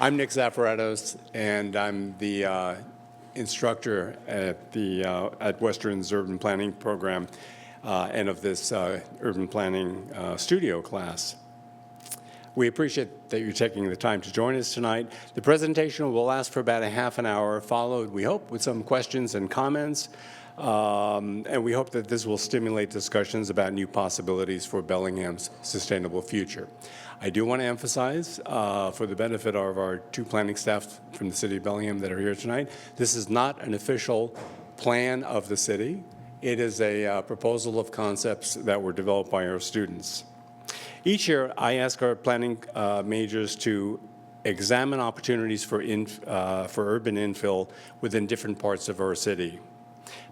I'm Nick Zaffaratos, and I'm the instructor at Western's Urban Planning program and of this Urban Planning studio class. We appreciate that you're taking the time to join us tonight. The presentation will last for about a half an hour, followed, we hope, with some questions and comments. And we hope that this will stimulate discussions about new possibilities for Bellingham's sustainable future. I do want to emphasize, for the benefit of our two planning staff from the City of Bellingham that are here tonight, this is not an official plan of the city. It is a proposal of concepts that were developed by our students. Each year, I ask our planning majors to examine opportunities for urban infill within different parts of our city.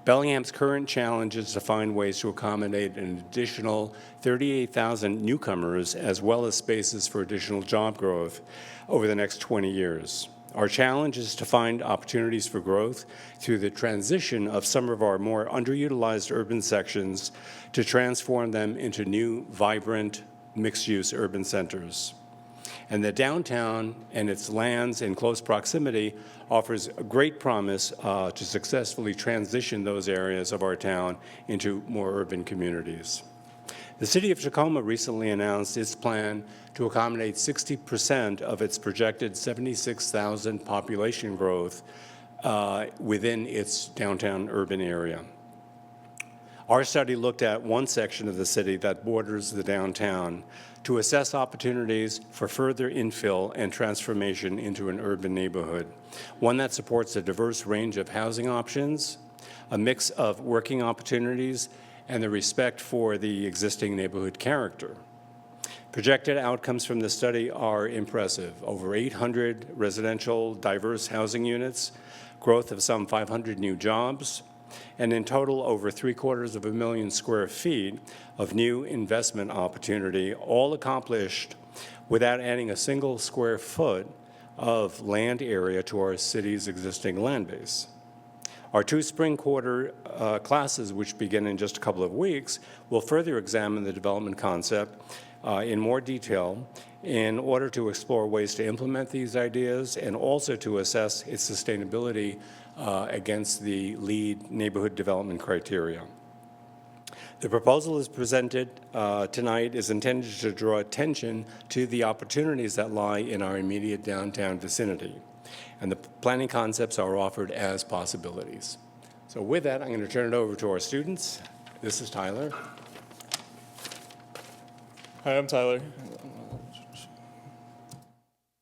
Bellingham's current challenge is to find ways to accommodate an additional 38,000 newcomers, as well as spaces for additional job growth over the next 20 years. Our challenge is to find opportunities for growth through the transition of some of our more underutilized urban sections to transform them into new, vibrant, mixed-use urban centers. And the downtown and its lands in close proximity offers a great promise to successfully transition those areas of our town into more urban communities. The City of Tacoma recently announced its plan to accommodate 60% of its projected 76,000 population growth within its downtown urban area. Our study looked at one section of the city that borders the downtown to assess opportunities for further infill and transformation into an urban neighborhood, one that supports a diverse range of housing options, a mix of working opportunities, and the respect for the existing neighborhood character. Projected outcomes from the study are impressive. Over 800 residential diverse housing units, growth of some 500 new jobs, and in total over 750,000 square feet of new investment opportunity, all accomplished without adding a single square foot of land area to our city's existing land base. Our two spring quarter classes, which begin in just a couple of weeks, will further examine the development concept in more detail in order to explore ways to implement these ideas and also to assess its sustainability against the LEED neighborhood development criteria. The proposal is presented tonight is intended to draw attention to the opportunities that lie in our immediate downtown vicinity, and the planning concepts are offered as possibilities. So with that, I'm going to turn it over to our students. This is Tyler. Hi, I'm Tyler.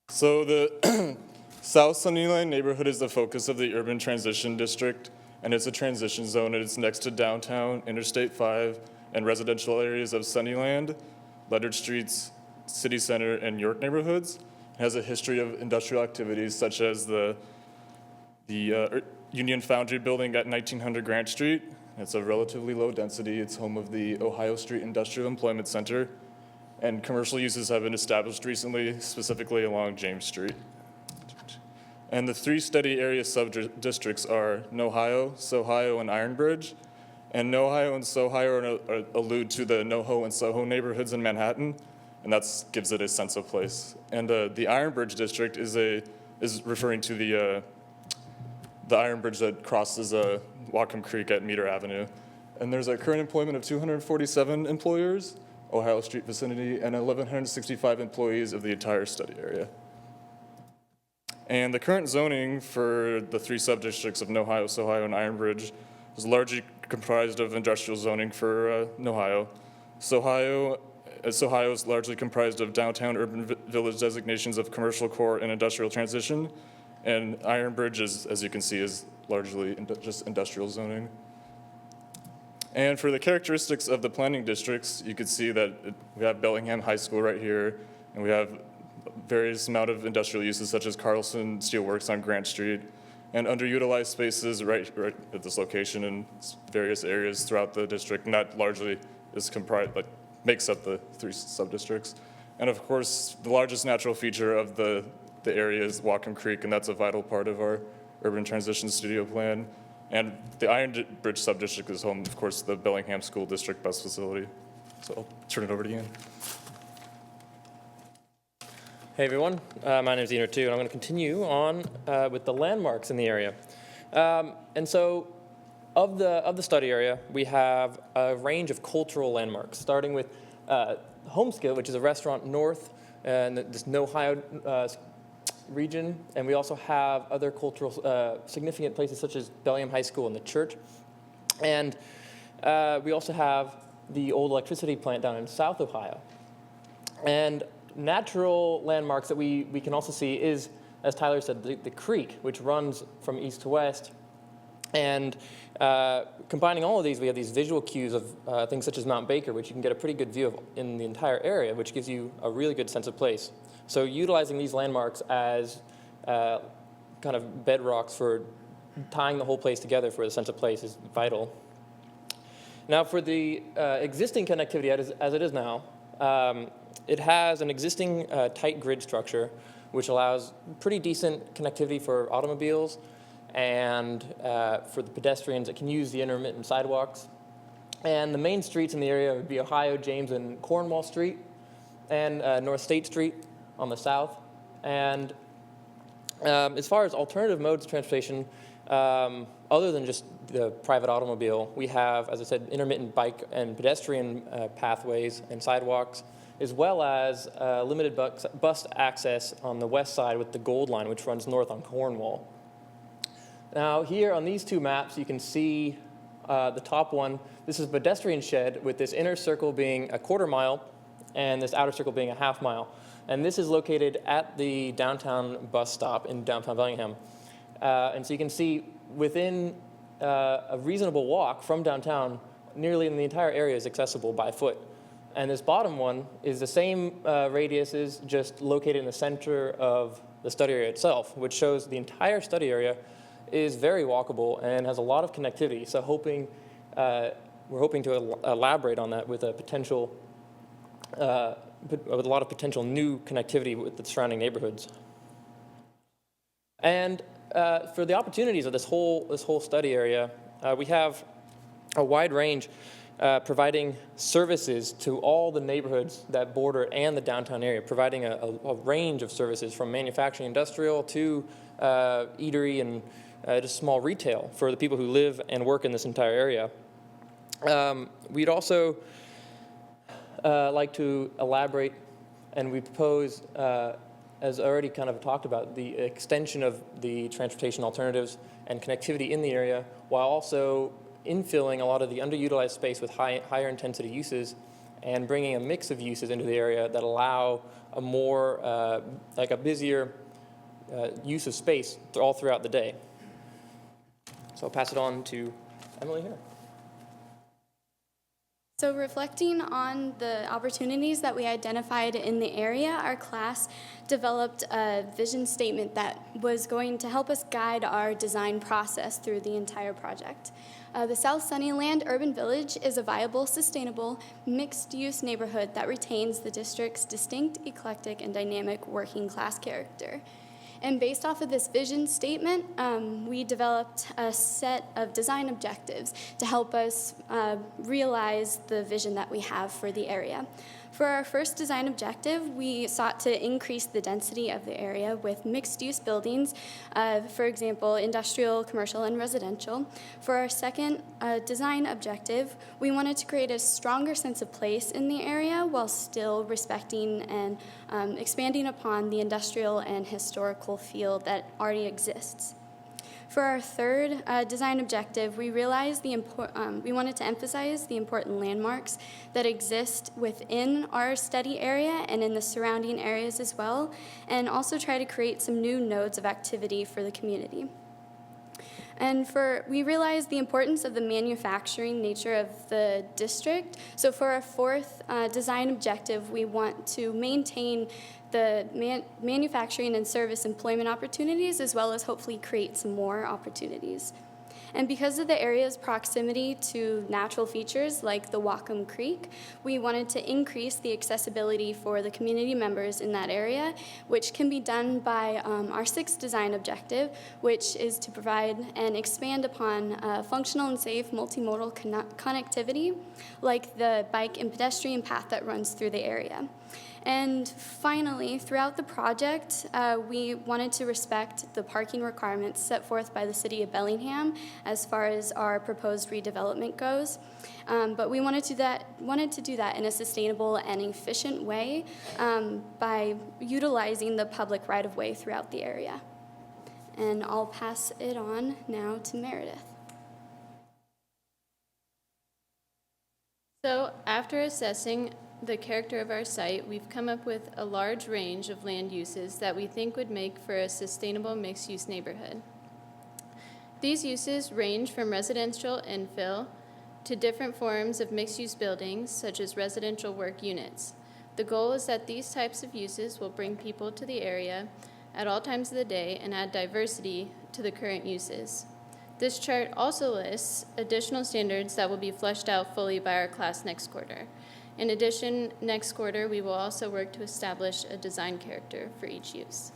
So the South Sunnyland neighborhood is the focus of the urban transition district, and it's a transition zone, and it's next to downtown, Interstate 5, and residential areas of Sunnyland, Leonard Streets, City Center, and York neighborhoods. It has a history of industrial activities such as the Union Foundry building at 1900 Grant Street. It's a relatively low density. It's home of the Ohio Street Industrial Employment Center, and commercial uses have been established recently, specifically along James Street. And the three study area sub-districts are Nohio, Sohio, and Ironbridge. And Nohio and Sohio allude to the NoHo and Soho neighborhoods in Manhattan, and that gives it a sense of place. And the Ironbridge district is referring to the iron bridge that crosses Whatcom Creek at Meter Avenue. And there's a current employment of 247 employers, Ohio Street vicinity, and 1,165 employees of the entire study area. And the current zoning for the three subdistricts of Nohio, Sohio, and Ironbridge is largely comprised of industrial zoning for Nohio. Sohio is largely comprised of downtown urban village designations of commercial core and industrial transition. And Ironbridge, as you can see, is largely just industrial zoning. And for the characteristics of the planning districts, you can see that we have Bellingham High School right here, and we have various amount of industrial uses such as Carlson Steelworks on Grant Street, and underutilized spaces right at this location in various areas throughout the district, and that largely is comprised, makes up the three sub-districts. And of course, the largest natural feature of the area is Whatcom Creek, and that's a vital part of our urban transition studio plan. And the Ironbridge sub-district is home, of course, to the Bellingham School District bus facility. So I'll turn it over to Ian. Hey everyone, my name is Ian too, and I'm going to continue on with the landmarks in the area. And so, of the study area, we have a range of cultural landmarks, starting with Homeskill, which is a restaurant north in this Ohio region, and we also have other cultural significant places such as Bellingham High School and the church, and we also have the old electricity plant down in South Ohio, and natural landmarks that we can also see is, as Tyler said, the creek, which runs from east to west. And combining all of these, we have these visual cues of things such as Mount Baker, which you can get a pretty good view of in the entire area, which gives you a really good sense of place. So utilizing these landmarks as kind of bedrocks for tying the whole place together for the sense of place is vital. Now for the existing connectivity as it is now, it has an existing tight grid structure, which allows pretty decent connectivity for automobiles and for the pedestrians that can use the intermittent sidewalks. And the main streets in the area would be Ohio, James, and Cornwall Street, and North State Street on the south. And as far as alternative modes of transportation, other than just the private automobile, we have, as I said, intermittent bike and pedestrian pathways and sidewalks, as well as limited bus access on the west side with the Gold Line, which runs north on Cornwall. Now here on these two maps, you can see the top one. This is a pedestrian shed with this inner circle being a 1/4 mile and this outer circle being a 1/2 mile. And this is located at the downtown bus stop in downtown Bellingham. And so you can see within a reasonable walk from downtown, nearly in the entire area is accessible by foot. And this bottom one is the same radius, is just located in the center of the study area itself, which shows the entire study area is very walkable and has a lot of connectivity. So we're hoping to elaborate on that with a potential, with a lot of potential new connectivity with the surrounding neighborhoods. And for the opportunities of this whole study area, we have a wide range providing services to all the neighborhoods that border and the downtown area, providing a range of services from manufacturing, industrial to eatery and just small retail for the people who live and work in this entire area. We'd also like to elaborate, and we propose, as already kind of talked about, the extension of the transportation alternatives and connectivity in the area, while also infilling a lot of the underutilized space with higher intensity uses and bringing a mix of uses into the area that allow a more, like a busier use of space all throughout the day. So I'll pass it on to Emily here. So reflecting on the opportunities that we identified in the area, our class developed a vision statement that was going to help us guide our design process through the entire project. The South Sunnyland Urban Village is a viable, sustainable, mixed-use neighborhood that retains the district's distinct, eclectic, and dynamic working-class character. And based off of this vision statement, we developed a set of design objectives to help us realize the vision that we have for the area. For our first design objective, we sought to increase the density of the area with mixed-use buildings, for example, industrial, commercial, and residential. For our second design objective, we wanted to create a stronger sense of place in the area while still respecting and expanding upon the industrial and historical field that already exists. For our third design objective, we realized we wanted to emphasize the important landmarks that exist within our study area and in the surrounding areas as well, and also try to create some new nodes of activity for the community. And we realized the importance of the manufacturing nature of the district. So for our fourth design objective, we want to maintain the manufacturing and service employment opportunities, as well as hopefully create some more opportunities. And because of the area's proximity to natural features like the Whatcom Creek, we wanted to increase the accessibility for the community members in that area, which can be done by our sixth design objective, which is to provide and expand upon functional and safe multimodal connectivity, like the bike and pedestrian path that runs through the area. And finally, throughout the project, we wanted to respect the parking requirements set forth by the City of Bellingham as far as our proposed redevelopment goes. But we wanted to do that in a sustainable and efficient way by utilizing the public right-of-way throughout the area. And I'll pass it on now to Meredith. So after assessing the character of our site, we've come up with a large range of land uses that we think would make for a sustainable mixed-use neighborhood. These uses range from residential infill to different forms of mixed-use buildings, such as residential work units. The goal is that these types of uses will bring people to the area at all times of the day and add diversity to the current uses. This chart also lists additional standards that will be fleshed out fully by our class next quarter. In addition, next quarter, we will also work to establish a design character for each use.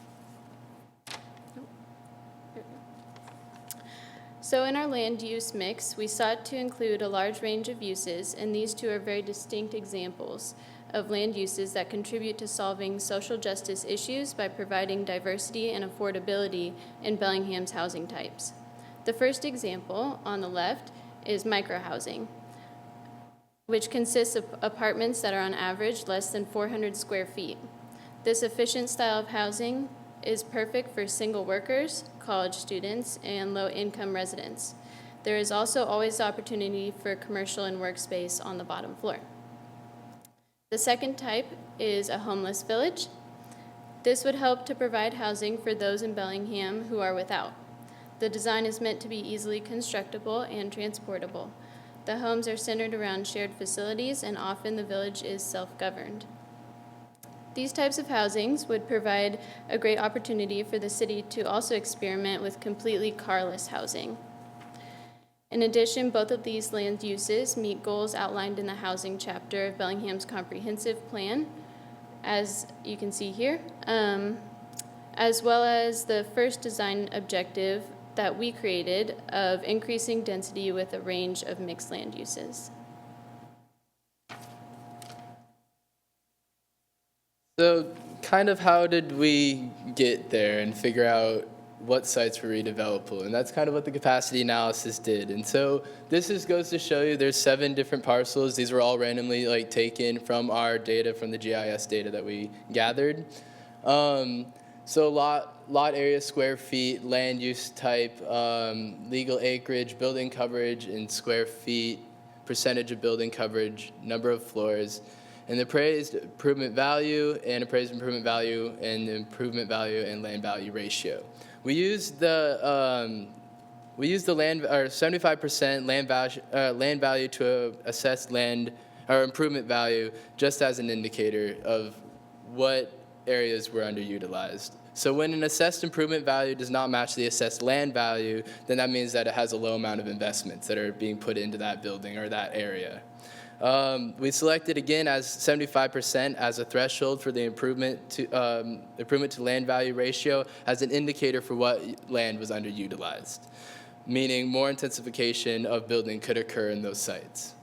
So in our land use mix, we sought to include a large range of uses, and these two are very distinct examples of land uses that contribute to solving social justice issues by providing diversity and affordability in Bellingham's housing types. The first example on the left is microhousing, which consists of apartments that are on average less than 400 square feet. This efficient style of housing is perfect for single workers, college students, and low-income residents. There is also always the opportunity for commercial and workspace on the bottom floor. The second type is a homeless village. This would help to provide housing for those in Bellingham who are without. The design is meant to be easily constructible and transportable. The homes are centered around shared facilities, and often the village is self-governed. These types of housings would provide a great opportunity for the city to also experiment with completely carless housing. In addition, both of these land uses meet goals outlined in the housing chapter of Bellingham's comprehensive plan, as you can see here, as well as the first design objective that we created of increasing density with a range of mixed land uses. So kind of how did we get there and figure out what sites were redevelopable? And that's kind of what the capacity analysis did. And so this goes to show you there's 7 different parcels. These were all randomly taken from our data, from the GIS data that we gathered. So lot area, square feet, land use type, legal acreage, building coverage in square feet, percentage of building coverage, number of floors, and the appraised improvement value and appraised improvement value and improvement value and land value ratio. We used the land or 75% land value to assess land or improvement value just as an indicator of what areas were underutilized. So when an assessed improvement value does not match the assessed land value, then that means that it has a low amount of investments that are being put into that building or that area. We selected again as 75% as a threshold for the improvement to land value ratio as an indicator for what land was underutilized, meaning more intensification of building could occur in those sites.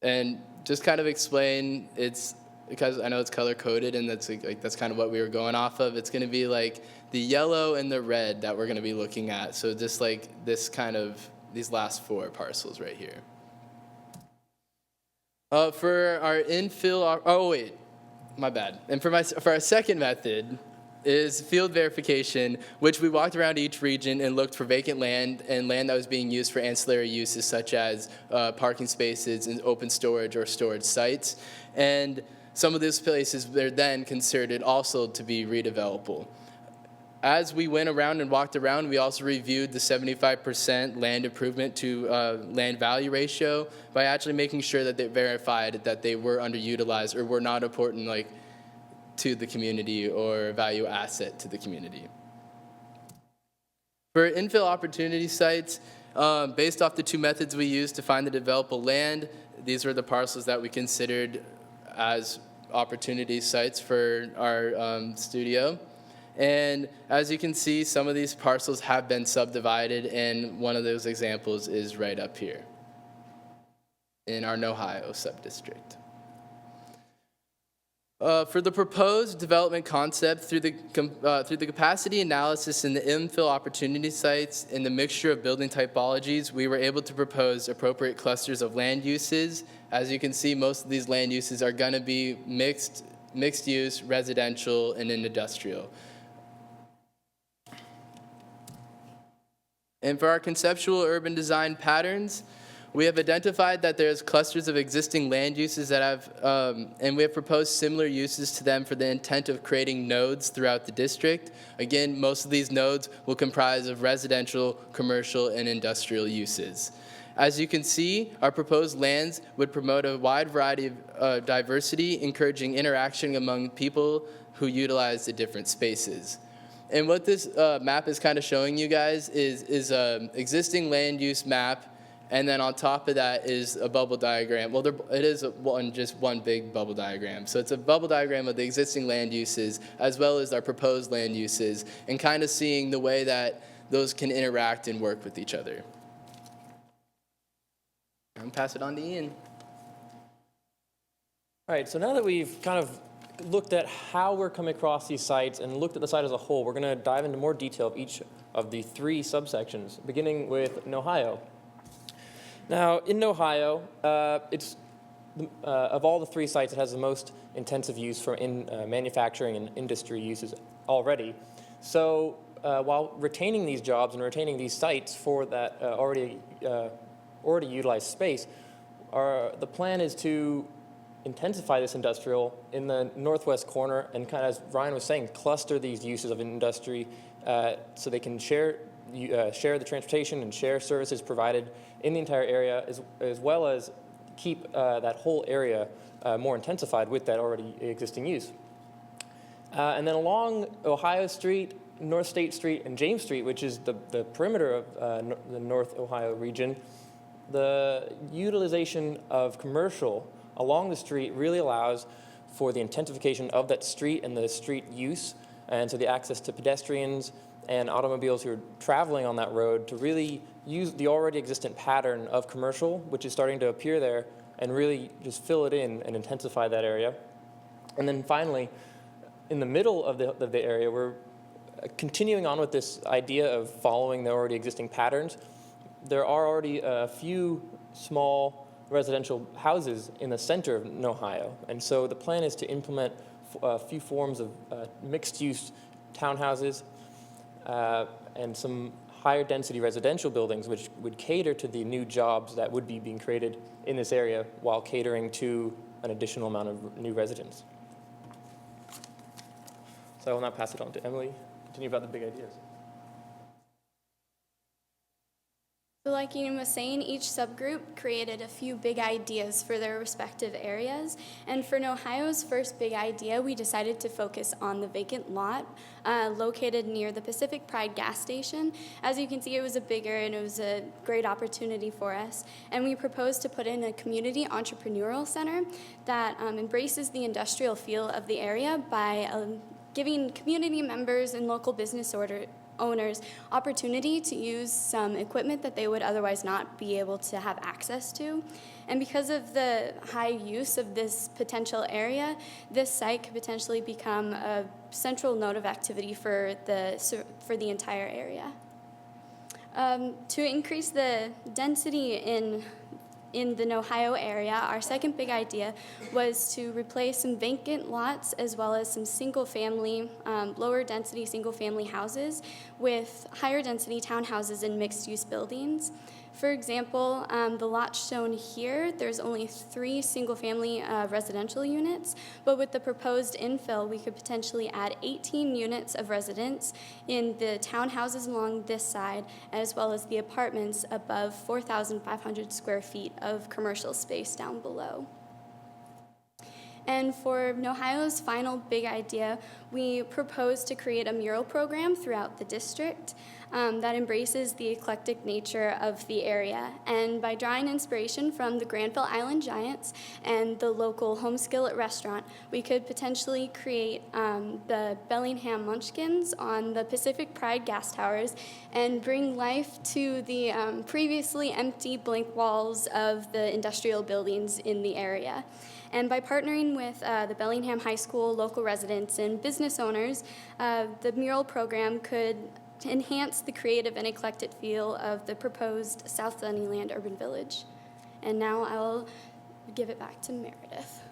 And just kind of explain, it's because I know it's color coded and that's that's kind of what we were going off of. It's going to be like the yellow and the red that we're going to be looking at. So just like this kind of these last 4 parcels right here. For our infill, oh wait, my bad. And for our second method is field verification, which we walked around each region and looked for vacant land and land that was being used for ancillary uses such as parking spaces and open storage or storage sites. And some of those places were then considered also to be redevelopable. As we went around and walked around, we also reviewed the 75% land improvement to land value ratio by actually making sure that they verified that they were underutilized or were not important to the community or value asset to the community. For infill opportunity sites, based off the 2 methods we used to find the developable land, these were the parcels that we considered as opportunity sites for our studio. And as you can see, some of these parcels have been subdivided, and one of those examples is right up here in our Ohio subdistrict. For the proposed development concept, through the capacity analysis and the infill opportunity sites and the mixture of building typologies, we were able to propose appropriate clusters of land uses. As you can see, most of these land uses are going to be mixed use, residential, and industrial. And for our conceptual urban design patterns, we have identified that there's clusters of existing land uses that have, and we have proposed similar uses to them for the intent of creating nodes throughout the district. Again, most of these nodes will comprise of residential, commercial, and industrial uses. As you can see, our proposed lands would promote a wide variety of diversity, encouraging interaction among people who utilize the different spaces. And what this map is kind of showing you guys is an existing land use map, and then on top of that is a bubble diagram. Well, it is just one big bubble diagram. So it's a bubble diagram of the existing land uses as well as our proposed land uses, and kind of seeing the way that those can interact and work with each other. I'm pass it on to Ian. All right, so now that we've kind of looked at how we're coming across these sites and looked at the site as a whole, we're going to dive into more detail of each of the 3 subsections, beginning with Ohio. Now, in Ohio, it's of all the 3 sites, it has the most intensive use for manufacturing and industry uses already. So while retaining these jobs and retaining these sites for that already utilized space, the plan is to intensify this industrial in the northwest corner and kind of, as Ryan was saying, cluster these uses of industry so they can share the transportation and share services provided in the entire area, as well as keep that whole area more intensified with that already existing use. And then along Ohio Street, North State Street, and James Street, which is the perimeter of the North Ohio region, the utilization of commercial along the street really allows for the intensification of that street and the street use, and so the access to pedestrians and automobiles who are traveling on that road to really use the already existent pattern of commercial, which is starting to appear there, and really just fill it in and intensify that area. And then finally, in the middle of the area, we're continuing on with this idea of following the already existing patterns. There are already a few small residential houses in the center of Ohio, and so the plan is to implement a few forms of mixed-use townhouses and some higher density residential buildings which would cater to the new jobs that would be being created in this area while catering to an additional amount of new residents. So I will now pass it on to Emily, continue about the big ideas. So like Ian was saying, each subgroup created a few big ideas for their respective areas. And for Ohio's first big idea, we decided to focus on the vacant lot located near the Pacific Pride gas station. As you can see, it was a bigger and it was a great opportunity for us. And we proposed to put in a community entrepreneurial center that embraces the industrial feel of the area by giving community members and local business owners opportunity to use some equipment that they would otherwise not be able to have access to. And because of the high use of this potential area, this site could potentially become a central node of activity for the entire area. To increase the density in the Ohio area, our second big idea was to replace some vacant lots as well as some single-family, lower-density single-family houses with higher-density townhouses and mixed-use buildings. For example, the lot shown here, there's only 3 single-family residential units, but with the proposed infill, we could potentially add 18 units of residence in the townhouses along this side, as well as the apartments above 4,500 square feet of commercial space down below. And for Ohio's final big idea, we propose to create a mural program throughout the district that embraces the eclectic nature of the area. And by drawing inspiration from the Granville Island Giants and the local Home Skillet restaurant, we could potentially create the Bellingham Munchkins on the Pacific Pride gas towers and bring life to the previously empty blank walls of the industrial buildings in the area. And by partnering with the Bellingham High School, local residents, and business owners, the mural program could enhance the creative and eclectic feel of the proposed South Sunnyland Urban Village. And now I'll give it back to Meredith.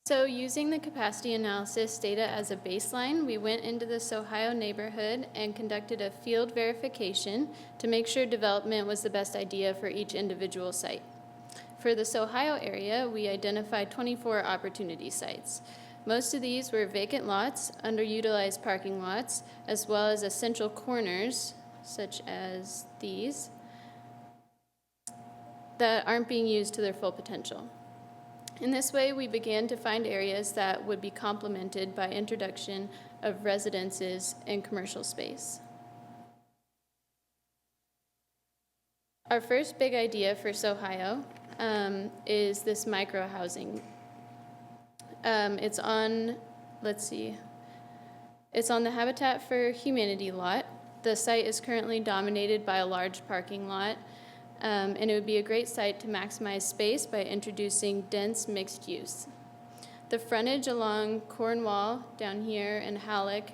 So using the capacity analysis data as a baseline, we went into the Sohio neighborhood and conducted a field verification to make sure development was the best idea for each individual site. For the Sohio area, we identified 24 opportunity sites. Most of these were vacant lots, underutilized parking lots, as well as essential corners, such as these, that aren't being used to their full potential. In this way, we began to find areas that would be complemented by introduction of residences and commercial space. Our first big idea for Sohio is this microhousing. It's on the Habitat for Humanity lot. The site is currently dominated by a large parking lot, and it would be a great site to maximize space by introducing dense mixed use. The frontage along Cornwall down here and Halleck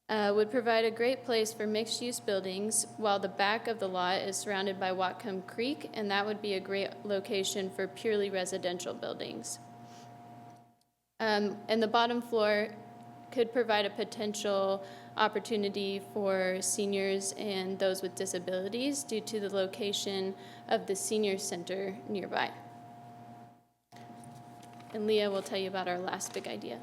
would provide a great place for mixed use buildings, while the back of the lot is surrounded by Whatcom Creek, and that would be a great location for purely residential buildings. And the bottom floor could provide a potential opportunity for seniors and those with disabilities due to the location of the senior center nearby. And Leah will tell you about our last big idea.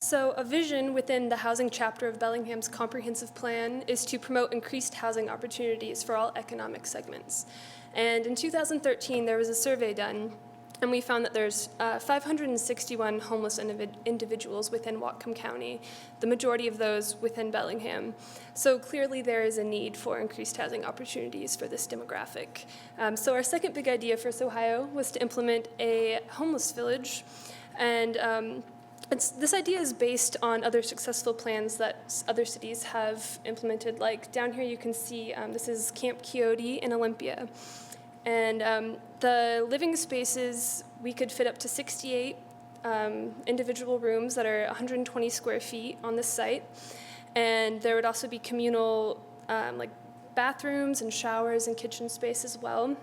So a vision within the housing chapter of Bellingham's comprehensive plan is to promote increased housing opportunities for all economic segments. And in 2013, there was a survey done, and we found that there's 561 homeless individuals within Whatcom County, the majority of those within Bellingham. So clearly there is a need for increased housing opportunities for this demographic. So our second big idea for Sohio was to implement a homeless village. And this idea is based on other successful plans that other cities have implemented. Like down here you can see this is Camp Quixote in Olympia. And the living spaces, we could fit up to 68 individual rooms that are 120 square feet on this site. And there would also be communal like bathrooms and showers and kitchen space as well.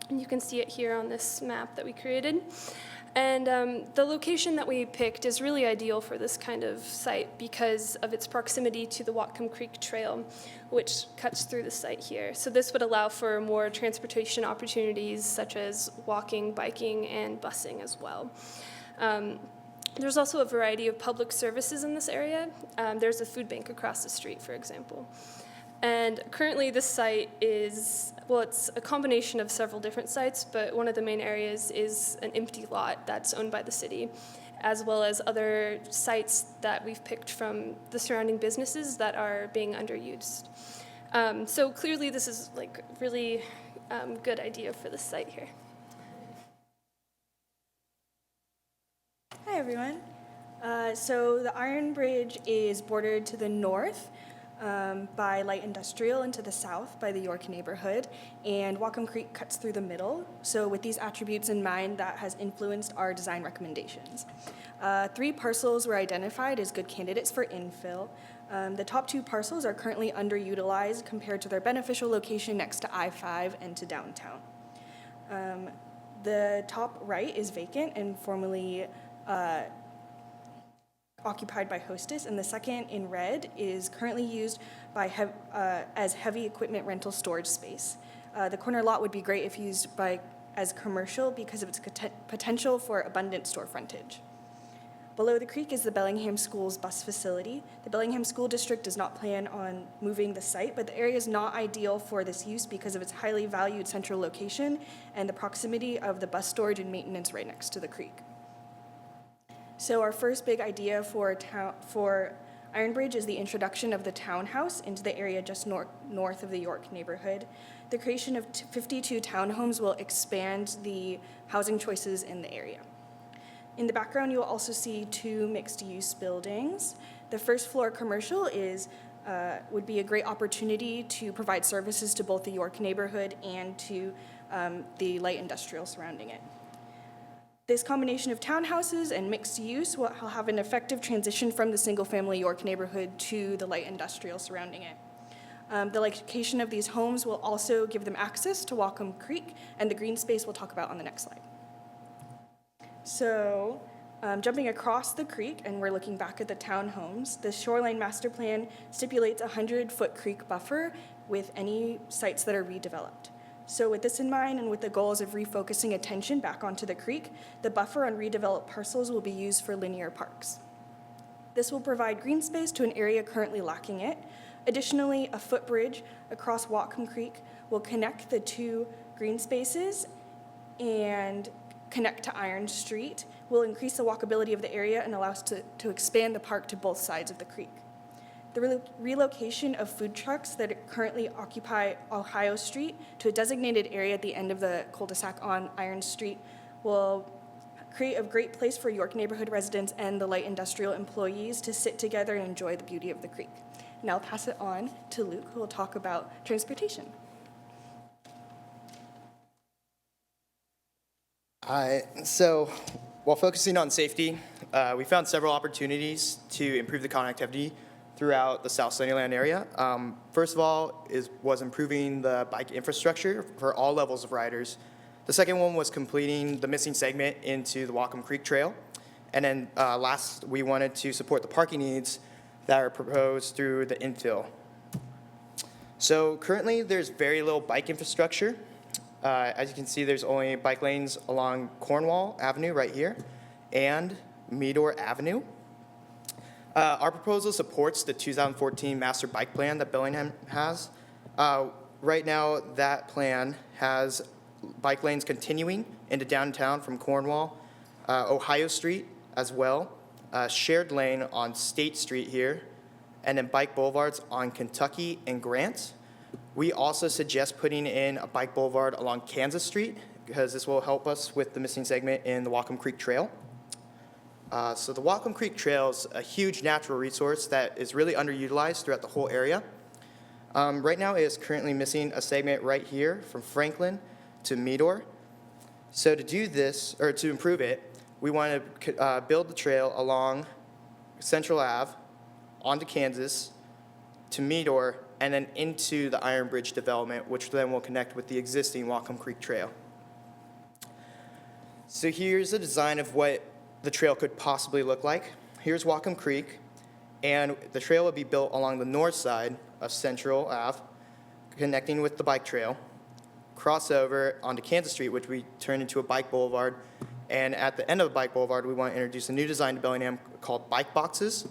And you can see it here on this map that we created. And the location that we picked is really ideal for this kind of site because of its proximity to the Whatcom Creek Trail, which cuts through the site here. So this would allow for more transportation opportunities such as walking, biking, and busing as well. There's also a variety of public services in this area. There's a food bank across the street, for example. And currently this site is, well, it's a combination of several different sites, but one of the main areas is an empty lot that's owned by the city, as well as other sites that we've picked from the surrounding businesses that are being underused. So clearly this is like really good idea for this site here. Hi everyone. So the Iron Bridge is bordered to the north by light industrial and to the south by the York neighborhood, and Whatcom Creek cuts through the middle. So with these attributes in mind, that has influenced our design recommendations. 3 parcels were identified as good candidates for infill. The top 2 parcels are currently underutilized compared to their beneficial location next to I-5 and to downtown. The top right is vacant and formerly occupied by Hostess, and the second in red is currently used by as heavy equipment rental storage space. The corner lot would be great if used as commercial because of its potential for abundant store frontage. Below the creek is the Bellingham School's bus facility. The Bellingham School District does not plan on moving the site, but the area is not ideal for this use because of its highly valued central location and the proximity of the bus storage and maintenance right next to the creek. So our first big idea for Iron Bridge is the introduction of the townhouse into the area just north of the York neighborhood. The creation of 52 townhomes will expand the housing choices in the area. In the background, you will also see 2 mixed-use buildings. The first floor commercial is would be a great opportunity to provide services to both the York neighborhood and to the light industrial surrounding it. This combination of townhouses and mixed use will have an effective transition from the single-family York neighborhood to the light industrial surrounding it. The location of these homes will also give them access to Whatcom Creek and the green space we'll talk about on the next slide. So, jumping across the creek, and we're looking back at the townhomes, the Shoreline Master Plan stipulates a 100-foot creek buffer with any sites that are redeveloped. So with this in mind and with the goals of refocusing attention back onto the creek, the buffer on redeveloped parcels will be used for linear parks. This will provide green space to an area currently lacking it. Additionally, a footbridge across Whatcom Creek will connect the two green spaces and connect to Iron Street, will increase the walkability of the area and allow us to expand the park to both sides of the creek. The relocation of food trucks that currently occupy Ohio Street to a designated area at the end of the cul-de-sac on Iron Street will create a great place for York neighborhood residents and the light industrial employees to sit together and enjoy the beauty of the creek. And I'll pass it on to Luke, who will talk about transportation. So while focusing on safety, we found several opportunities to improve the connectivity throughout the South Sunnyland area. First of all was improving the bike infrastructure for all levels of riders. The second one was completing the missing segment into the Whatcom Creek Trail. And then last, we wanted to support the parking needs that are proposed through the infill. So currently, there's very little bike infrastructure. As you can see, there's only bike lanes along Cornwall Avenue right here and Meador Avenue. Our proposal supports the 2014 Master Bike Plan that Bellingham has. Right now, that plan has bike lanes continuing into downtown from Cornwall, Ohio Street as well, shared lane on State Street here, and then bike boulevards on Kentucky and Grant. We also suggest putting in a bike boulevard along Kansas Street because this will help us with the missing segment in the Whatcom Creek Trail. So the Whatcom Creek Trail is a huge natural resource that is really underutilized throughout the whole area. Right now it is currently missing a segment right here from Franklin to Meador. So to do this, or to improve it, we want to build the trail along Central Ave, onto Kansas, to Meador, and then into the Iron Bridge development, which then will connect with the existing Whatcom Creek Trail. So here's a design of what the trail could possibly look like. Here's Whatcom Creek, and the trail will be built along the north side of Central Ave, connecting with the bike trail, cross over onto Kansas Street, which we turn into a bike boulevard, and at the end of the bike boulevard, we want to introduce a new design to Bellingham called bike boxes.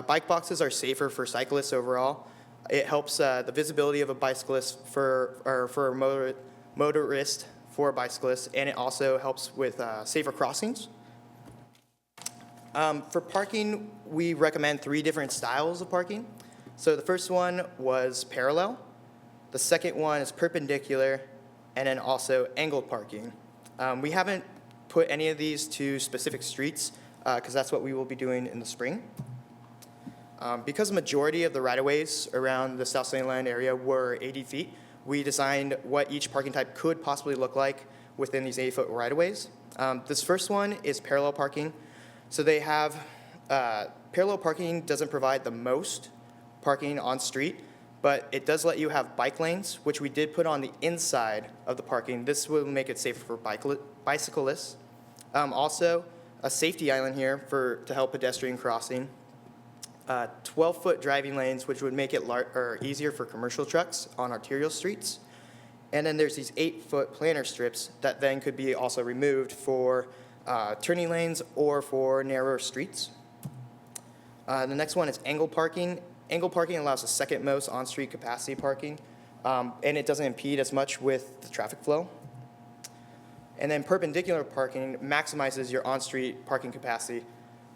Bike boxes are safer for cyclists overall. It helps the visibility of a bicyclist for a motorist for bicyclists, and it also helps with safer crossings. For parking, we recommend 3 different styles of parking. So the first one was parallel. The second one is perpendicular, and then also angled parking. We haven't put any of these to specific streets because that's what we will be doing in the spring. Because the majority of the right-of-ways around the South Sunnyland area were 80 feet, we designed what each parking type could possibly look like within these 80-foot right-of-ways. This first one is parallel parking. So they have, parallel parking doesn't provide the most parking on street, but it does let you have bike lanes, which we did put on the inside of the parking. This will make it safer for bicyclists. Also, a safety island here to help pedestrian crossing. 12-foot driving lanes, which would make it easier for commercial trucks on arterial streets. And then there's these 8-foot planter strips that then could be also removed for turning lanes or for narrower streets. The next one is angle parking. Angle parking allows the second most on-street capacity parking, and it doesn't impede as much with the traffic flow. And then perpendicular parking maximizes your on-street parking capacity,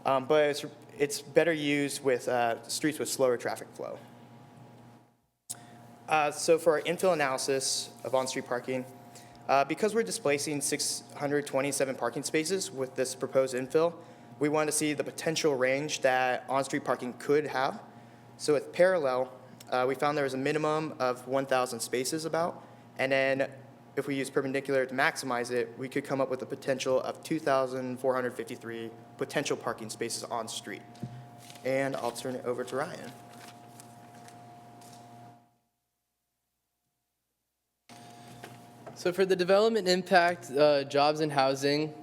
but it's better used with streets with slower traffic flow. So for our infill analysis of on-street parking, because we're displacing 627 parking spaces with this proposed infill, we want to see the potential range that on-street parking could have. So with parallel, we found there was a minimum of 1,000 spaces about, and then if we use perpendicular to maximize it, we could come up with a potential of 2,453 potential parking spaces on street. And I'll turn it over to Ryan. So for the development impact, jobs and housing,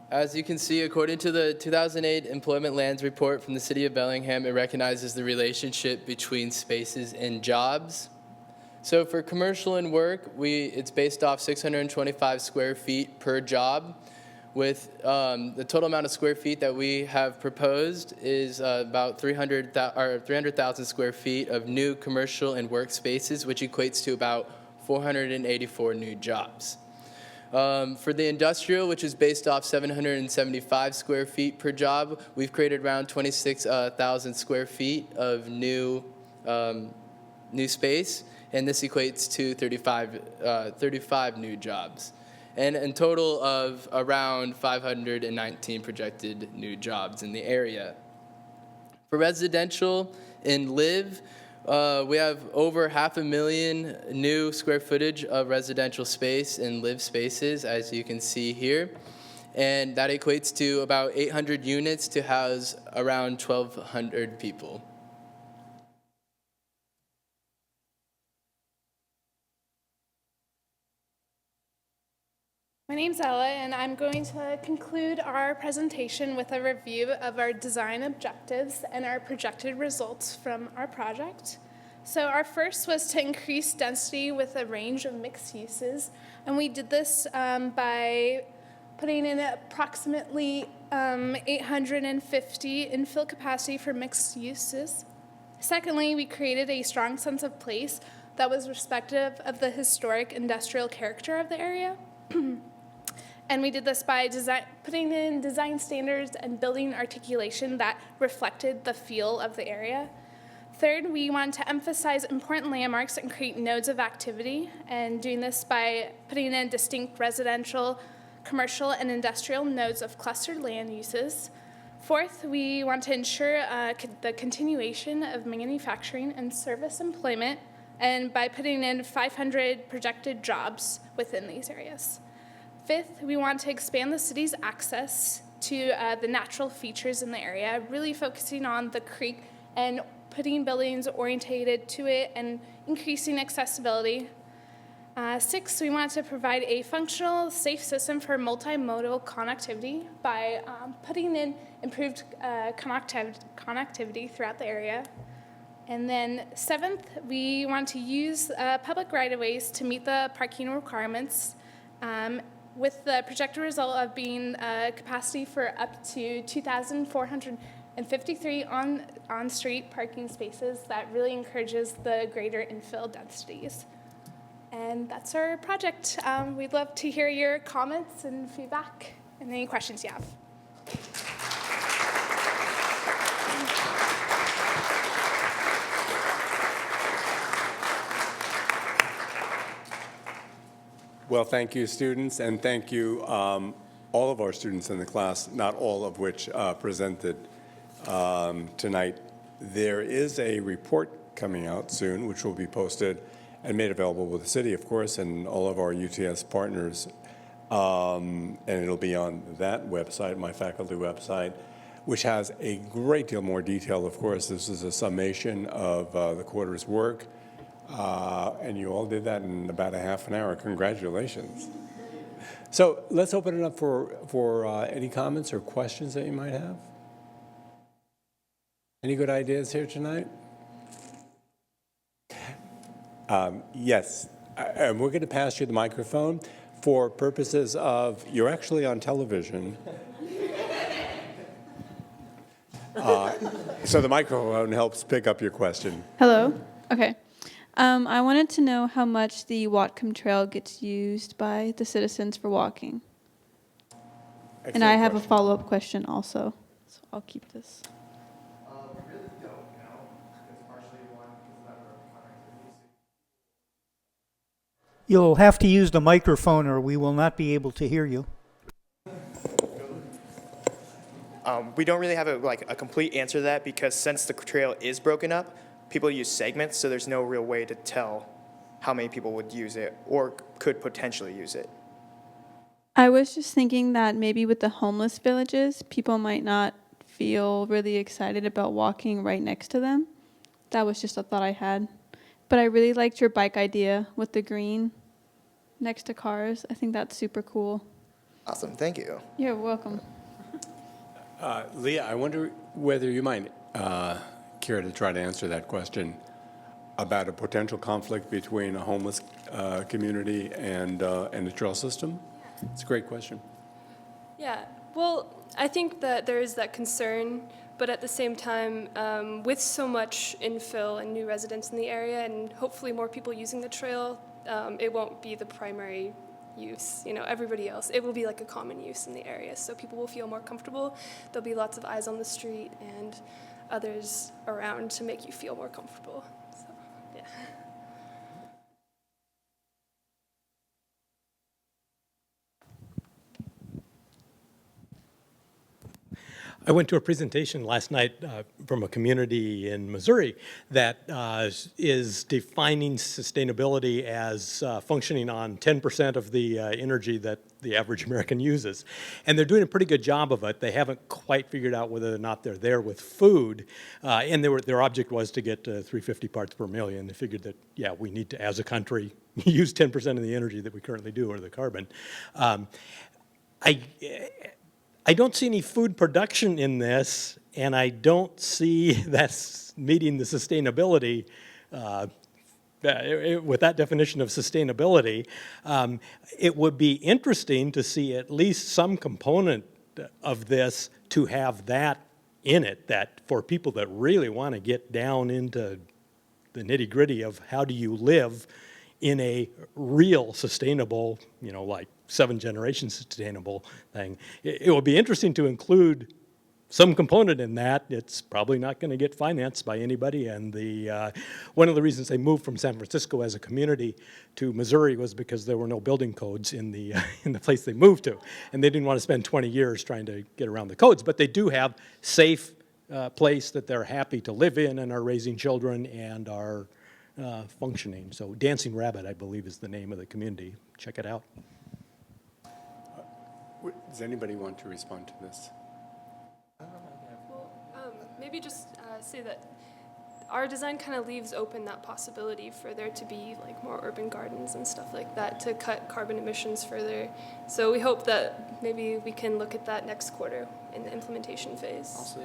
as you can see, according to the 2008 Employment Lands Report from the City of Bellingham, it recognizes the relationship between spaces and jobs. So for commercial and work, it's based off 625 square feet per job, with the total amount of square feet that we have proposed is about 300,000 square feet of new commercial and work spaces, which equates to about 484 new jobs. For the industrial, which is based off 775 square feet per job, we've created around 26,000 square feet of new space, and this equates to 35 new jobs, and a total of around 519 projected new jobs in the area. For residential and live, we have over 500,000 new square footage of residential space and live spaces, as you can see here. And that equates to about 800 units to house around 1,200 people. My name's Ella, and I'm going to conclude our presentation with a review of our design objectives and our projected results from our project. So our first was to increase density with a range of mixed uses, and we did this by putting in approximately 850 infill capacity for mixed uses. Secondly, we created a strong sense of place that was respective of the historic industrial character of the area. And we did this by putting in design standards and building articulation that reflected the feel of the area. Third, we wanted to emphasize important landmarks and create nodes of activity, and doing this by putting in distinct residential, commercial, and industrial nodes of clustered land uses. Fourth, we want to ensure the continuation of manufacturing and service employment, and by putting in 500 projected jobs within these areas. Fifth, we want to expand the city's access to the natural features in the area, really focusing on the creek and putting buildings orientated to it and increasing accessibility. Sixth, we want to provide a functional, safe system for multimodal connectivity by putting in improved connectivity throughout the area. And then seventh, we want to use public right-of-ways to meet the parking requirements, with the projected result of being capacity for up to 2,453 on-street parking spaces that really encourages the greater infill densities. And that's our project. We'd love to hear your comments and feedback and any questions you have. Well, thank you, students, and thank you all of our students in the class, not all of which presented tonight. There is a report coming out soon, which will be posted and made available with the city, of course, and all of our UTS partners. And it'll be on that website, my faculty website, which has a great deal more detail, of course. This is a summation of the quarter's work. And you all did that in about a half an hour. Congratulations. So let's open it up for any comments or questions that you might have. Any good ideas here tonight? Yes, and we're going to pass you the microphone for purposes of, you're actually on television. So the microphone helps pick up your question. Hello. Okay. I wanted to know how much the Whatcom Trail gets used by the citizens for walking. And I have a follow-up question also, so I'll keep this. We really don't know. It's partially one because of our activities. You'll have to use the microphone or we will not be able to hear you. We don't really have a complete answer to that because since the trail is broken up, people use segments, so there's no real way to tell how many people would use it or could potentially use it. I was just thinking that maybe with the homeless villages, people might not feel really excited about walking right next to them. That was just a thought I had. But I really liked your bike idea with the green next to cars. I think that's super cool. Awesome, thank you. You're welcome. Leah, I wonder whether you might care to try to answer that question about a potential conflict between a homeless community and the trail system. It's a great question. Yeah, well, I think that there is that concern, but at the same time, with so much infill and new residents in the area, and hopefully more people using the trail, it won't be the primary use. You know, everybody else, it will be like a common use in the area, so people will feel more comfortable. There'll be lots of eyes on the street and others around to make you feel more comfortable. So, yeah. I went to a presentation last night from a community in Missouri that is defining sustainability as functioning on 10% of the energy that the average American uses. And they're doing a pretty good job of it. They haven't quite figured out whether or not they're there with food. And their object was to get 350 parts per million. They figured that, yeah, we need to, as a country, use 10% of the energy that we currently do, or the carbon. I don't see any food production in this, and I don't see that's meeting the sustainability, with that definition of sustainability. It would be interesting to see at least some component of this to have that in it, that for people that really want to get down into the nitty-gritty of how do you live in a real sustainable, you know, like 7 generations sustainable thing. It would be interesting to include some component in that. It's probably not going to get financed by anybody, and one of the reasons they moved from San Francisco as a community to Missouri was because there were no building codes in the place they moved to, and they didn't want to spend 20 years trying to get around the codes, but they do have safe place that they're happy to live in and are raising children and are functioning. So Dancing Rabbit, I believe, is the name of the community. Check it out. Does anybody want to respond to this? Well, maybe just say that our design kind of leaves open that possibility for there to be like more urban gardens and stuff like that to cut carbon emissions further. So we hope that maybe we can look at that next quarter in the implementation phase.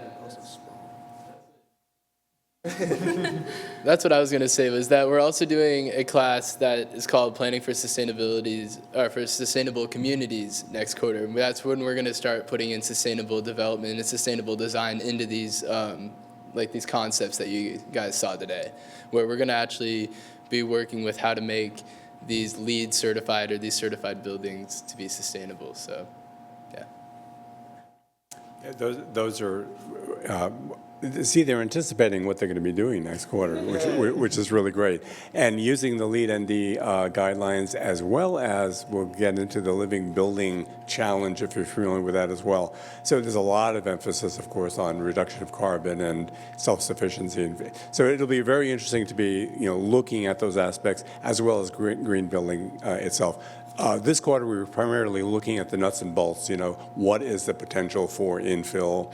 That's what I was going to say, was that we're also doing a class that is called Planning for for Sustainable Communities next quarter. And that's when we're going to start putting in sustainable development and sustainable design into these these concepts that you guys saw today, where we're going to actually be working with how to make these LEED certified or these certified buildings to be sustainable. So, yeah. Those are, see, they're anticipating what they're going to be doing next quarter, which is really great. And using the LEED and the guidelines, as well as we'll get into the living building challenge if you're familiar with that as well. So there's a lot of emphasis, of course, on reduction of carbon and self-sufficiency. So it'll be very interesting to be, looking at those aspects as well as green building itself. This quarter, we were primarily looking at the nuts and bolts, what is the potential for infill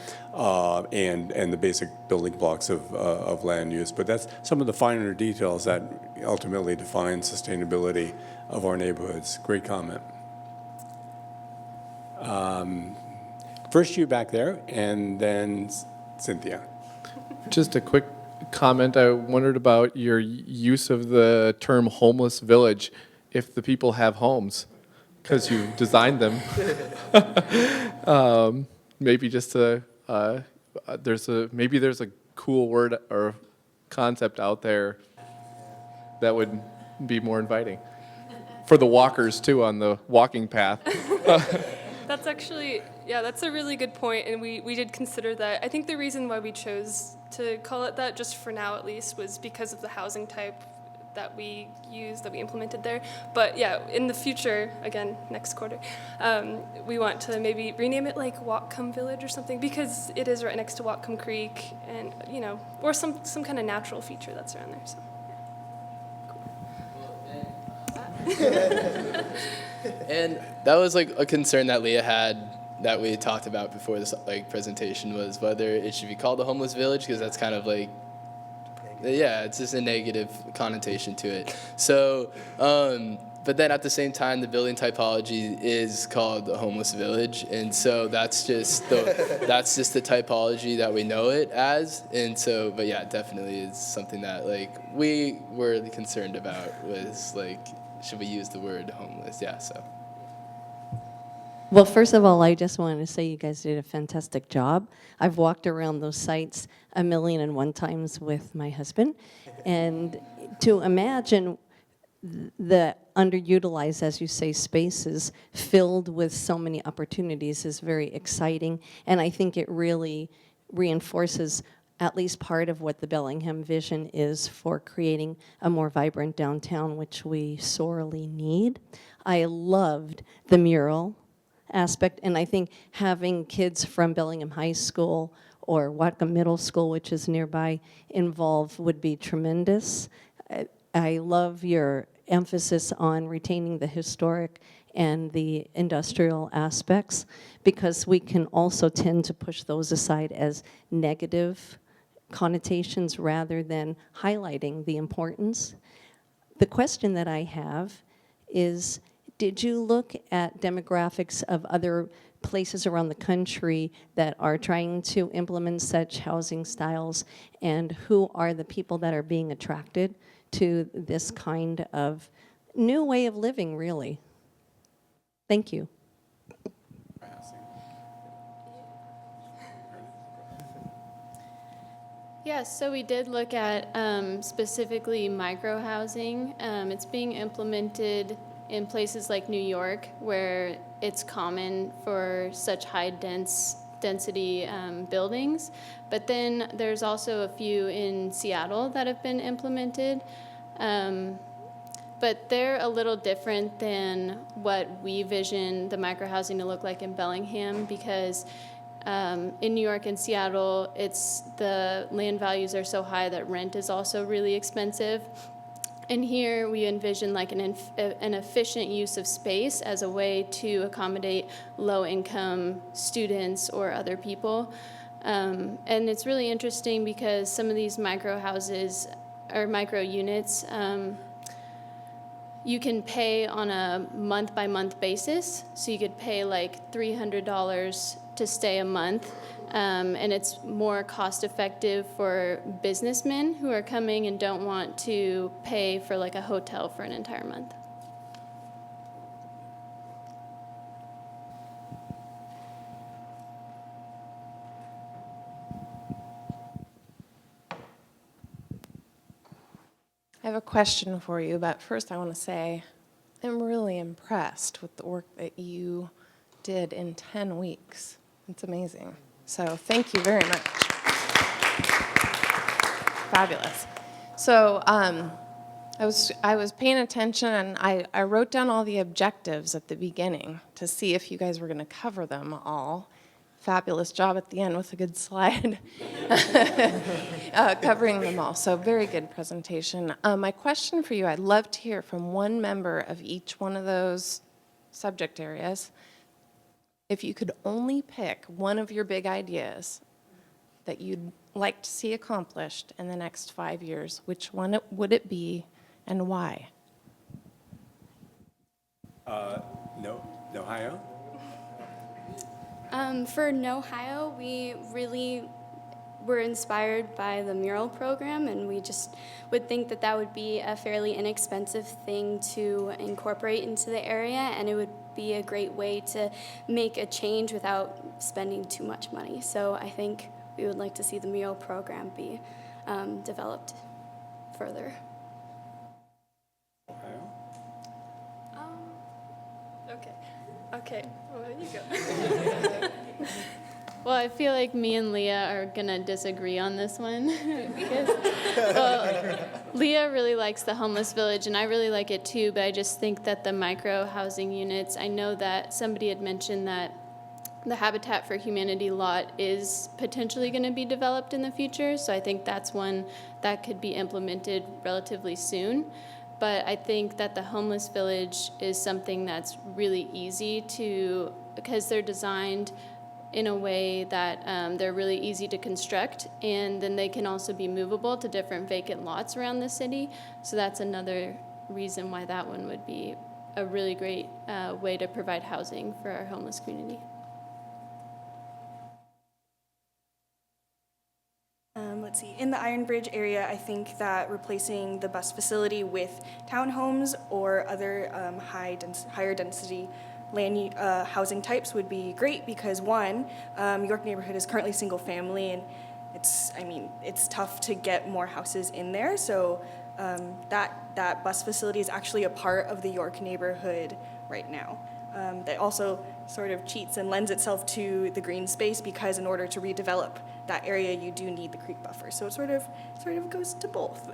and the basic building blocks of land use. But that's some of the finer details that ultimately define sustainability of our neighborhoods. Great comment. First you back there, and then Cynthia. Just a quick comment. I wondered about your use of the term homeless village. If the people have homes, because you designed them. Maybe just maybe there's a cool word or concept out there that would be more inviting for the walkers too on the walking path. That's actually, that's a really good point, and we did consider that. I think the reason why we chose to call it that, just for now at least, was because of the housing type that we used, that we implemented there. But yeah, in the future, again, next quarter, we want to maybe rename it like Whatcom Village or something, because it is right next to Whatcom Creek, and or some kind of natural feature that's around there. So. And that was like a concern that Leah had that we talked about before this presentation, was whether it should be called a homeless village, because that's kind of like, yeah, it's just a negative connotation to it. So, but then at the same time, the building typology is called the homeless village, and so that's just the typology that we know it as. And so, but yeah, definitely is something that we were concerned about, was should we use the word homeless? Yeah, so. Well, first of all, I just wanted to say you guys did a fantastic job. I've walked around those sites 1,000,001 times with my husband, and to imagine the underutilized, as you say, spaces filled with so many opportunities is very exciting, and I think it really reinforces at least part of what the Bellingham vision is for creating a more vibrant downtown, which we sorely need. I loved the mural aspect, and I think having kids from Bellingham High School or Whatcom Middle School, which is nearby, involved would be tremendous. I love your emphasis on retaining the historic and the industrial aspects, because we can also tend to push those aside as negative connotations rather than highlighting the importance. The question that I have is, did you look at demographics of other places around the country that are trying to implement such housing styles, and who are the people that are being attracted to this kind of new way of living, really? Thank you. Yes, so we did look at specifically microhousing. It's being implemented in places like New York, where it's common for such high density buildings. But then there's also a few in Seattle that have been implemented. But they're a little different than what we vision the microhousing to look like in Bellingham, because in New York and Seattle, the land values are so high that rent is also really expensive. And here we envision an efficient use of space as a way to accommodate low-income students or other people. And it's really interesting because some of these micro houses or micro units, you can pay on a month-by-month basis. So you could pay like $300 to stay a month. And it's more cost-effective for businessmen who are coming and don't want to pay for like a hotel for an entire month. I have a question for you, but first I want to say I'm really impressed with the work that you did in 10 weeks. It's amazing. So thank you very much. Fabulous. So I was paying attention, and I wrote down all the objectives at the beginning to see if you guys were going to cover them all. Fabulous job at the end with a good slide covering them all. So very good presentation. My question for you, I'd love to hear from one member of each one of those subject areas. If you could only pick one of your big ideas that you'd like to see accomplished in the next 5 years, which one would it be and why? Ohio? For Ohio, we really were inspired by the mural program, and we just would think that that would be a fairly inexpensive thing to incorporate into the area, and it would be a great way to make a change without spending too much money. So I think we would like to see the mural program be developed further. Okay. Okay. Well, there you go. Well, I feel like me and Leah are gonna disagree on this one. Because, well, Leah really likes the homeless village, and I really like it too, but I just think that the micro housing units, I know that somebody had mentioned that the Habitat for Humanity lot is potentially going to be developed in the future, so I think that's one that could be implemented relatively soon. But I think that the homeless village is something that's really easy to, because they're designed in a way that they're really easy to construct, and then they can also be movable to different vacant lots around the city. So that's another reason why that one would be a really great way to provide housing for our homeless community. Let's see, in the Iron Bridge area, I think that replacing the bus facility with townhomes or other higher density housing types would be great because one, York neighborhood is currently single family, and it's tough to get more houses in there. So that bus facility is actually a part of the York neighborhood right now. That also sort of cheats and lends itself to the green space because in order to redevelop that area, you do need the creek buffer. So it sort of goes to both.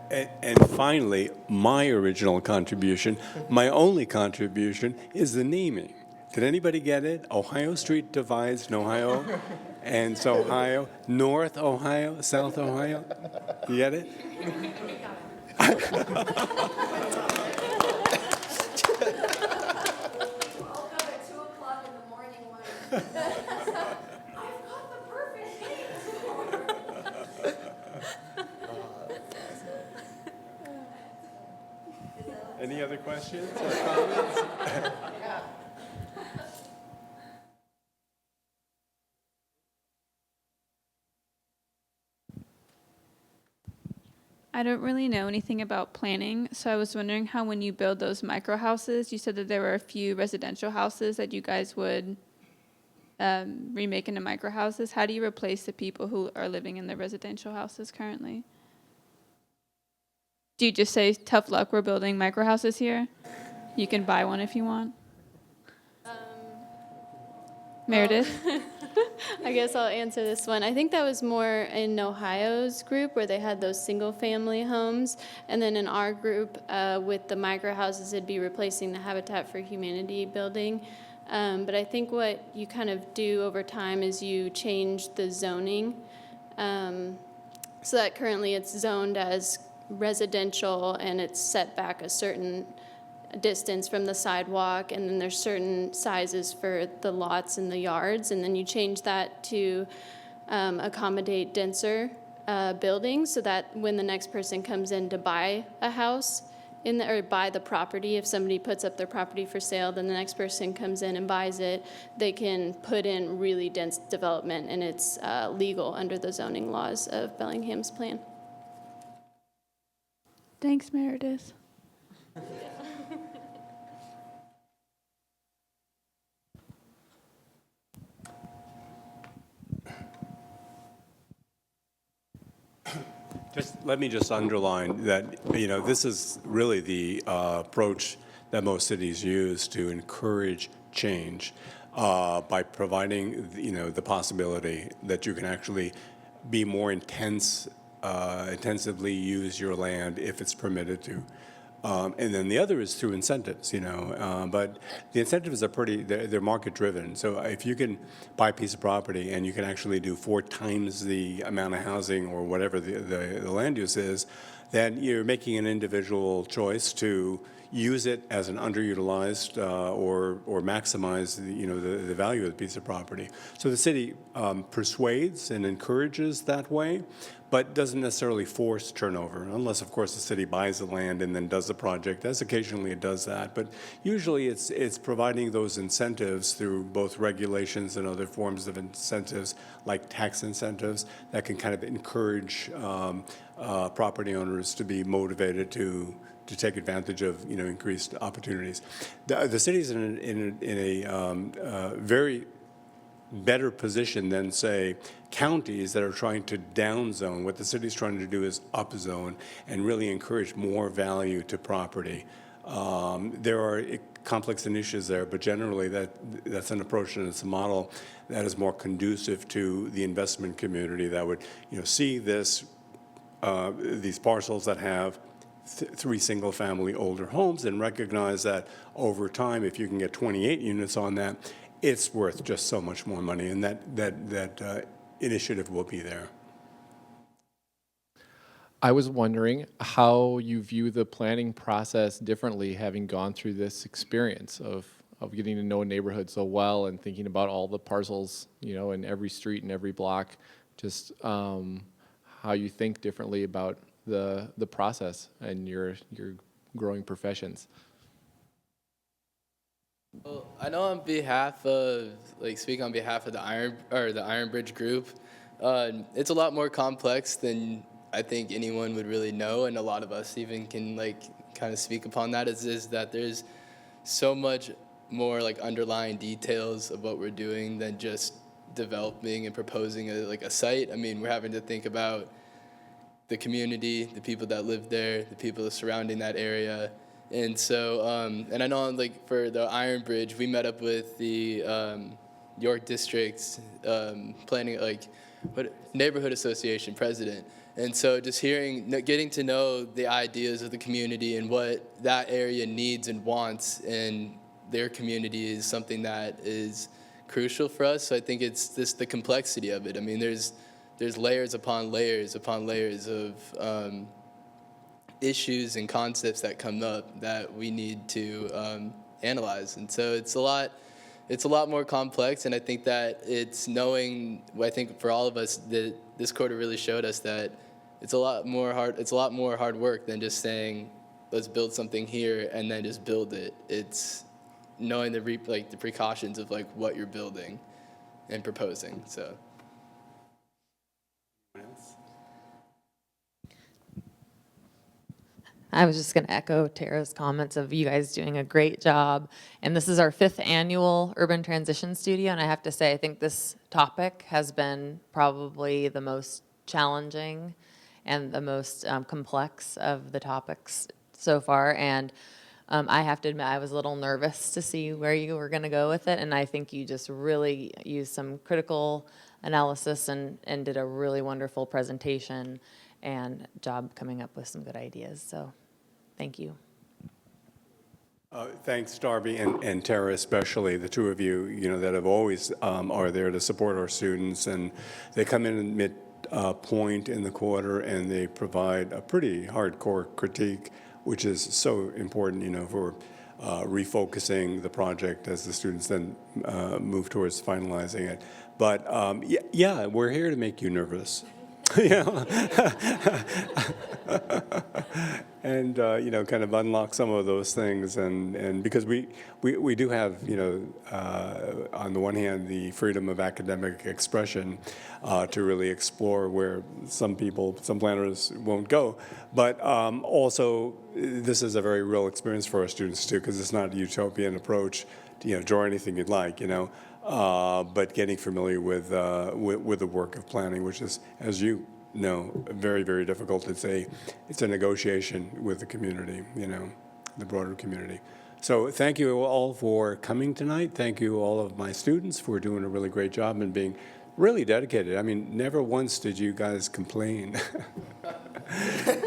And finally, my original contribution, my only contribution, is the naming. Did anybody get it? Ohio Street divides in Ohio, and so Ohio, North Ohio, South Ohio. You get it? Any other questions or comments? I don't really know anything about planning, so I was wondering how when you build those micro houses, you said that there were a few residential houses that you guys would remake into micro houses. How do you replace the people who are living in the residential houses currently? Do you just say, tough luck, we're building micro houses here? You can buy one if you want. Meredith? I guess I'll answer this one. I think that was more in Ohio's group where they had those single-family homes, and then in our group with the micro houses, it'd be replacing the Habitat for Humanity building. But I think what you kind of do over time is you change the zoning, so that currently it's zoned as residential and it's set back a certain distance from the sidewalk, and then there's certain sizes for the lots and the yards, and then you change that to accommodate denser buildings so that when the next person comes in to buy a house or buy the property, if somebody puts up their property for sale, then the next person comes in and buys it, they can put in really dense development, and it's legal under the zoning laws of Bellingham's plan. Thanks, Meredith. Let me just underline that, this is really the approach that most cities use to encourage change by providing, the possibility that you can actually be more intensively use your land if it's permitted to. And then the other is through incentives, but the incentives are they're market driven. So if you can buy a piece of property and you can actually do 4 times the amount of housing or whatever the land use is, then you're making an individual choice to use it as an underutilized or maximize the value of the piece of property. So the city persuades and encourages that way, but doesn't necessarily force turnover, unless, of course, the city buys the land and then does the project, as occasionally it does that. But usually it's providing those incentives through both regulations and other forms of incentives, like tax incentives, that can kind of encourage property owners to be motivated to take advantage of increased opportunities. The city's in a very better position than, say, counties that are trying to downzone. What the city's trying to do is upzone and really encourage more value to property. There are complex initiatives there, but generally that's an approach and it's a model that is more conducive to the investment community that would, see this, these parcels that have three single-family older homes and recognize that over time, if you can get 28 units on that, it's worth just so much more money, and that initiative will be there. I was wondering how you view the planning process differently, having gone through this experience of getting to know a neighborhood so well and thinking about all the parcels, in every street and every block, just how you think differently about the process and your growing professions. Well, I know on behalf of, speak on behalf of the Iron Bridge group, it's a lot more complex than I think anyone would really know, and a lot of us even can kind of speak upon that, is that there's so much more underlying details of what we're doing than just developing and proposing a site. I mean, we're having to think about the community, the people that live there, the people surrounding that area. And so, and I know for the Iron Bridge, we met up with the York District's planning, neighborhood association president. And so just getting to know the ideas of the community and what that area needs and wants in their community is something that is crucial for us. So I think it's the complexity of it. I mean, there's layers upon layers upon layers of issues and concepts that come up that we need to analyze. And so it's a lot more complex, and I think that it's knowing, I think for all of us, that this quarter really showed us that it's a lot more hard work than just saying, let's build something here and then just build it. It's knowing the precautions of what you're building and proposing. So. I was just going to echo Tara's comments of you guys doing a great job. And this is our 5th annual Urban Transition Studio. And I have to say, I think this topic has been probably the most challenging and the most complex of the topics so far. And I have to admit, I was a little nervous to see where you were going to go with it. And I think you just really used some critical analysis and did a really wonderful presentation and job coming up with some good ideas. So thank you. Thanks, Darby and Tara, especially the two of you, that have always are there to support our students, and they come in at mid-point in the quarter and they provide a pretty hardcore critique, which is so important, for refocusing the project as the students then move towards finalizing it. But yeah, we're here to make you nervous. And kind of unlock some of those things, and because we do have on the one hand the freedom of academic expression to really explore where some planners won't go, but also this is a very real experience for our students too, because it's not a utopian approach to draw anything you'd like, but getting familiar with the work of planning, which is, as you know, very, very difficult. It's a negotiation with the community, the broader community. So thank you all for coming tonight. Thank you all of my students for doing a really great job and being really dedicated. I mean, never once did you guys complain.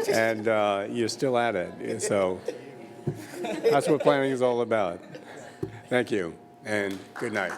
And you're still at it. So that's what planning is all about. Thank you, and good night.